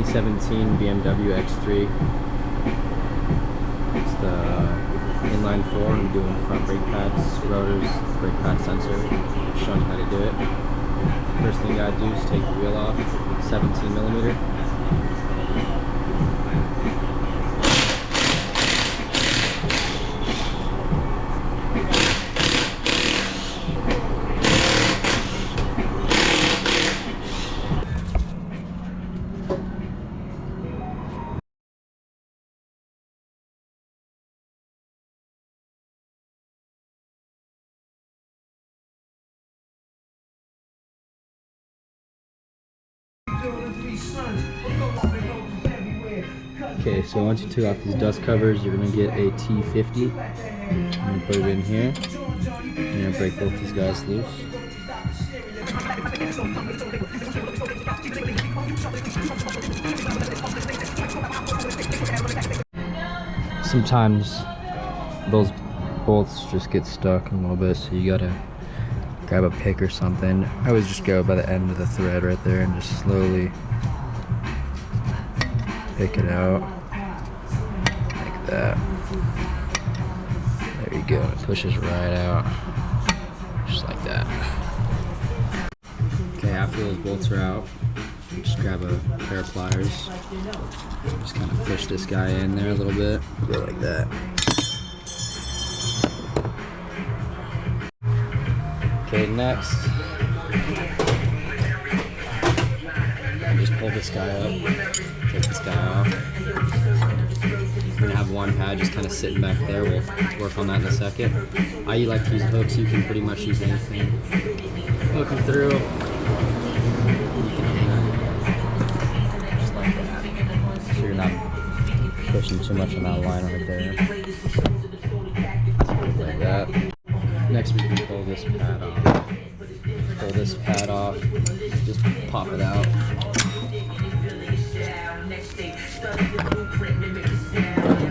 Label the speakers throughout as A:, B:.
A: 2017 BMW X3. It's the inline 4. I'm doing front brake pads, rotors, brake pad sensor. Showing you how to do it. First thing you gotta do is take the wheel off, 17mm. Okay, so once you took off these dust covers, you're going to get a T50. I'm going to put it in here. I'm going to break both these guys loose. Sometimes those bolts just get stuck a little bit, so you got to grab a pick or something. I always just go by the end of the thread right there and just slowly pick it out like that. There you go. It pushes right out, just like that. Okay, after those bolts are out, just grab a pair of pliers. Just kind of push this guy in there a little bit. Go like that. Okay, next, just pull this guy up, take this guy off. We're gonna have one pad just kind of sitting back there. We'll work on that in a second. I like to use hooks. You can pretty much use anything. Hook them through. Just like that. So you're not pushing too much on that line right there. Like that. Next we can pull this pad off. Pull this pad off, just pop it out.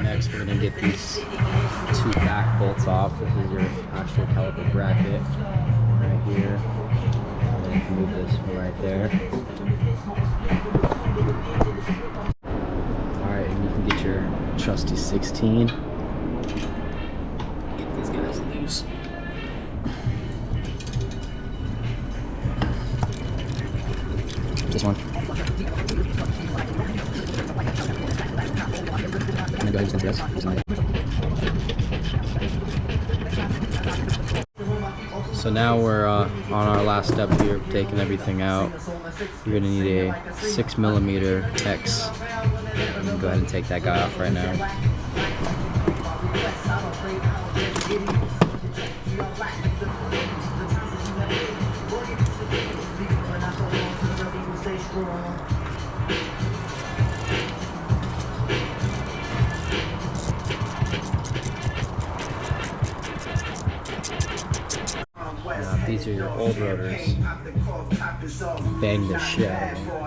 A: Next we're going to get these two back bolts off. This is your actual caliper bracket right here. And then you can move this right there. Alright, and you can get your trusty 16. Get these guys loose. This one. I'm gonna go ahead and this. So now we're on our last step here, taking everything out. You're gonna need a 6mm X. I'm gonna go ahead and take that guy off right now. Now, these are your old rotors. Bang the shit out of them.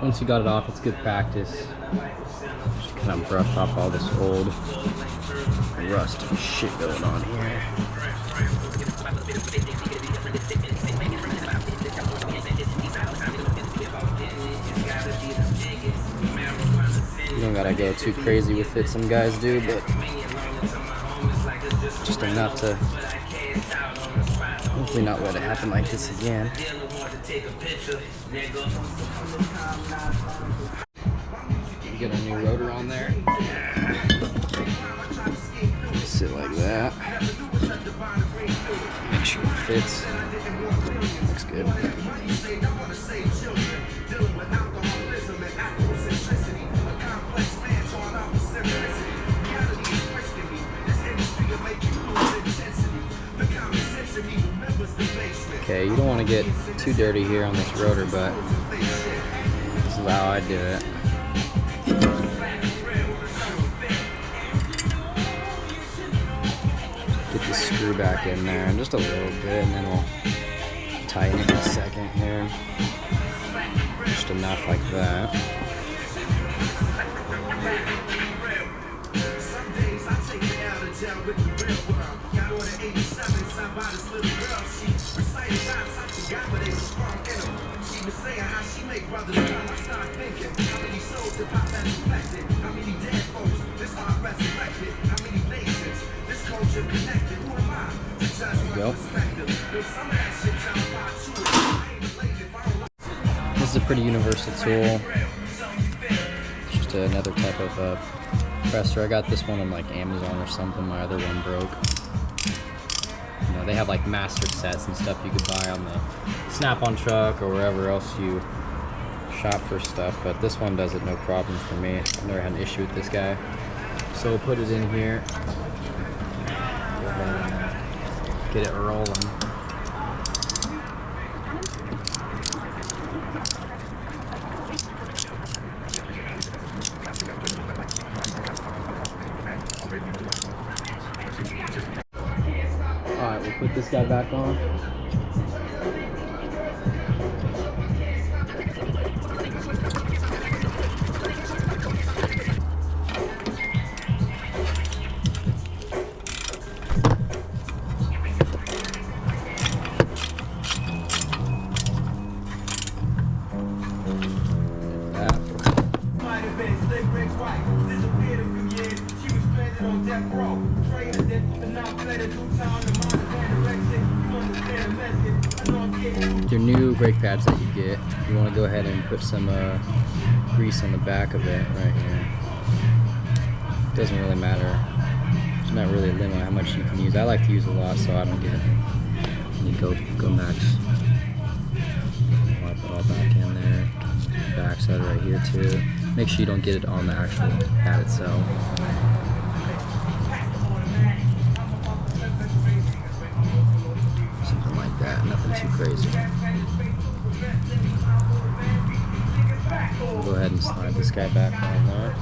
A: Once you got it off, it's good practice. Just kind of brush off all this old rust and shit going on here. You don't gotta go too crazy with it, some guys do, but just enough to hopefully not let it happen like this again. You get a new rotor on there. Sit like that. Make sure it fits. Looks good. Okay, you don't want to get too dirty here on this rotor, but this is how I do it. Get the screw back in there, and just a little bit, and then we'll tighten it in a second here. Just enough like that. Go. This is a pretty universal tool. It's just another type of presser. I got this one on like Amazon or something. My other one broke. You know, they have like master sets and stuff you could buy on the Snap-on truck or wherever else you shop for stuff. But this one does it no problem for me. I've never had an issue with this guy. So we'll put it in here. Go ahead and get it rolling. Alright, we'll put this guy back on. Your new brake pads that you get, you want to go ahead and put some grease on the back of it right here. It doesn't really matter. It's not really a limit on how much you can use. I like to use a lot, so I don't get any go max. I'll put it all back in there. Back side right here too. Make sure you don't get it on the actual pad itself. Something like that, nothing too crazy. We'll go ahead and slide this guy back on there.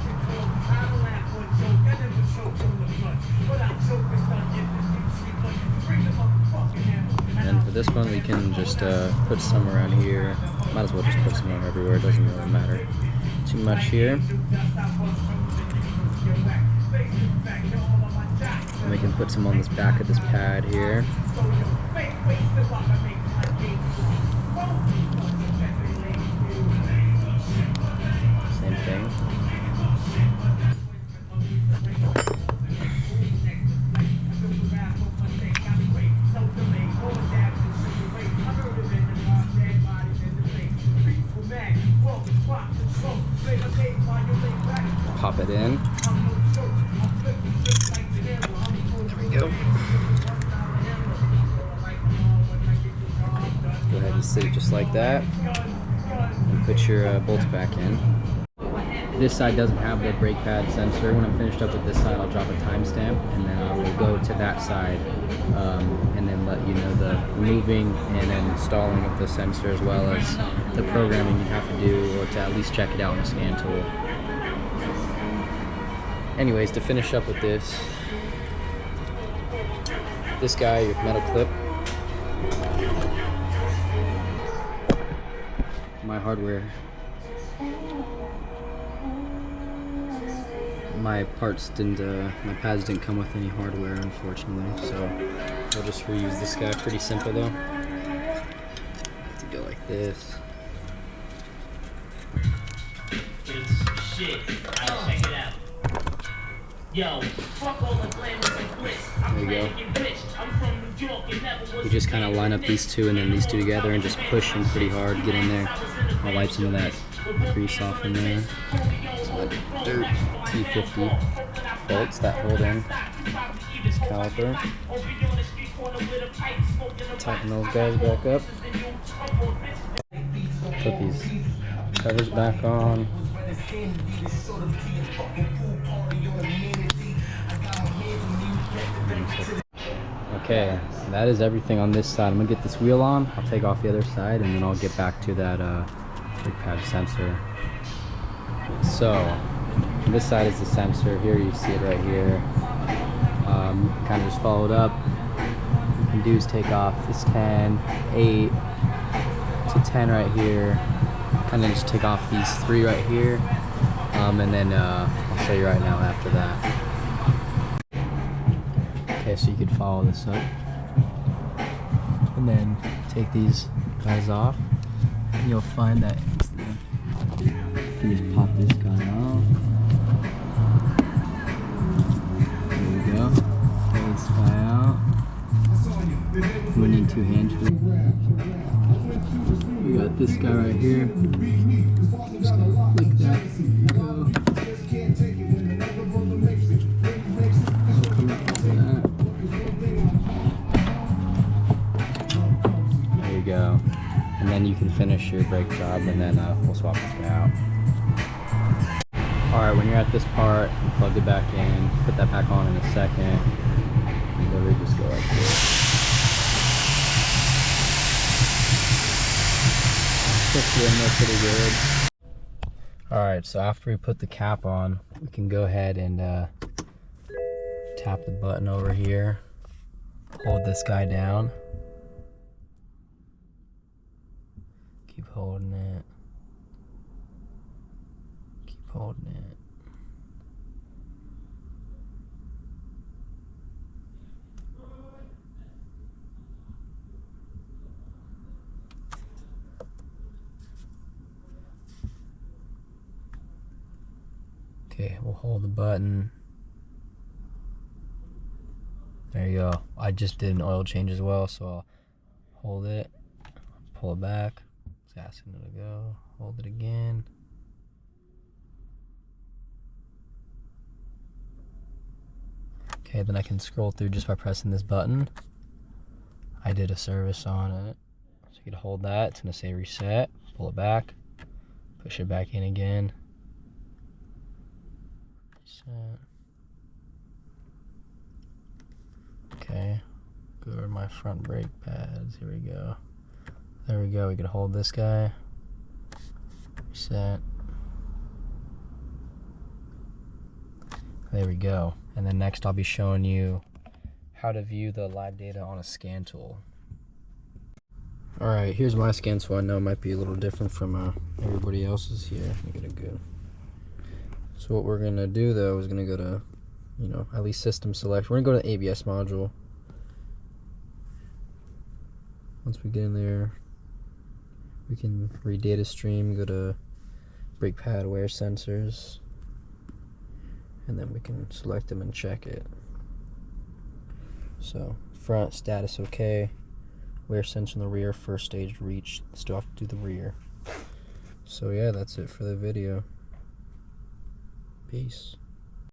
A: And for this one, we can just put some around here. Might as well just put some everywhere. It doesn't really matter too much here. And we can put some on this back of this pad here. Same thing. Pop it in. There we go. Go ahead and sit it just like that. And put your bolts back in. This side doesn't have the brake pad sensor. When I'm finished up with this side, I'll drop a timestamp, and then I will go to that side and then let you know the removing and then installing of the sensor, as well as the programming you have to do, or to at least check it out in a scan tool. Anyways, to finish up with this guy, your metal clip, my hardware, my parts didn't, my pads didn't come with any hardware, unfortunately, so I'll just reuse this guy. Pretty simple though. To go like this.
B: It's shit. Alright, check it out. Yo, fuck all the glamours and bliss. I'm getting rich. I'm from New York and never was.
A: You just kind of line up these two and then these two together and just push them pretty hard. Get in there. I'll wipe some of that grease off in there. So the dirt T50 bolts that hold in this caliper. Tighten those guys back up. Put these covers back on. Okay, that is everything on this side. I'm gonna get this wheel on. I'll take off the other side, and then I'll get back to that brake pad sensor. So this side is the sensor. Here you see it right here. Kind of just follow it up. What you can do is take off this 10, 8 to 10 right here. Kind of just take off these 3 right here, and then I'll show you right now after that. Okay, so you could follow this up. And then take these guys off, and you'll find that it's the, you just pop this guy off. There we go. Pull this guy out. We need 2 hand tools. We got this guy right here. Just gonna flick that. Go. Come up like that. There you go. And then you can finish your brake job, and then we'll swap this guy out. Alright, when you're at this part, you plug it back in, put that back on in a second, and literally just go like this. Fits it in there pretty good. Alright, so after we put the cap on, we can go ahead and tap the button over here, hold this guy down. Keep holding it. Keep holding it. Okay, we'll hold the button. There you go. I just did an oil change as well, so I'll hold it, pull it back. It's asking it to go. Hold it again. Okay, then I can scroll through just by pressing this button. I did a service on it. So you can hold that. It's going to say reset. Pull it back. Push it back in again. Reset. Okay. Go to my front brake pads. Here we go. There we go. We can hold this guy. Reset. There we go. And then next I'll be showing you how to view the live data on a scan tool. Alright, here's my scan tool. I know it might be a little different from everybody else's here. Let me get it good. So what we're going to do though is going to go to, at least system select. We're going to go to ABS module. Once we get in there, we can read data stream, go to brake pad wear sensors, and then we can select them and check it. So front status okay, wear sensor in the rear, first stage reached, still have to do the rear. So yeah, that's it for the video. Peace.